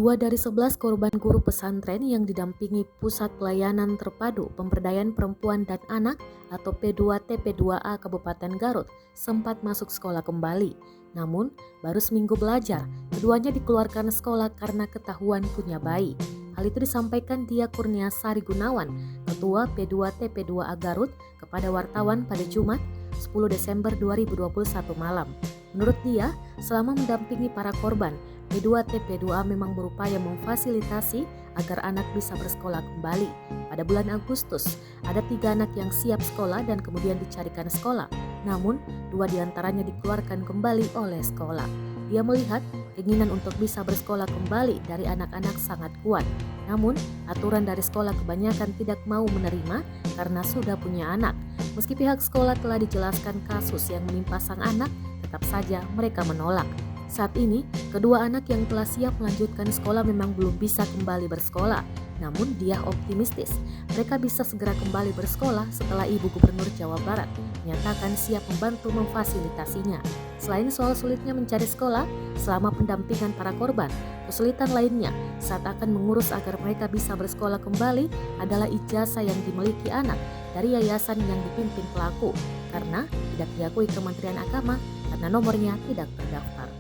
Dua dari 11 korban guru pesantren yang didampingi Pusat Pelayanan Terpadu Pemberdayaan Perempuan dan Anak atau P2TP2A Kabupaten Garut sempat masuk sekolah kembali. Namun, baru seminggu belajar, keduanya dikeluarkan sekolah karena ketahuan punya bayi. Hal itu disampaikan Dia Kurniasari Gunawan, Ketua P2TP2A Garut, kepada wartawan pada Jumat 10 Desember 2021 malam. Menurut dia, selama mendampingi para korban, P2TP2A memang berupaya memfasilitasi agar anak bisa bersekolah kembali. Pada bulan Agustus, ada 3 anak yang siap sekolah dan kemudian dicarikan sekolah. Namun, 2 diantaranya dikeluarkan kembali oleh sekolah. Dia melihat keinginan untuk bisa bersekolah kembali dari anak-anak sangat kuat. Namun, aturan dari sekolah kebanyakan tidak mau menerima karena sudah punya anak. Meski pihak sekolah telah dijelaskan kasus yang menimpa sang anak, tetap saja mereka menolak. Saat ini, kedua anak yang telah siap melanjutkan sekolah memang belum bisa kembali bersekolah. Namun dia optimistis mereka bisa segera kembali bersekolah setelah Ibu Gubernur Jawa Barat menyatakan siap membantu memfasilitasinya. Selain soal sulitnya mencari sekolah, selama pendampingan para korban, kesulitan lainnya saat akan mengurus agar mereka bisa bersekolah kembali adalah ijazah yang dimiliki anak dari yayasan yang dipimpin pelaku karena tidak diakui Kementerian Agama karena nomornya tidak terdaftar.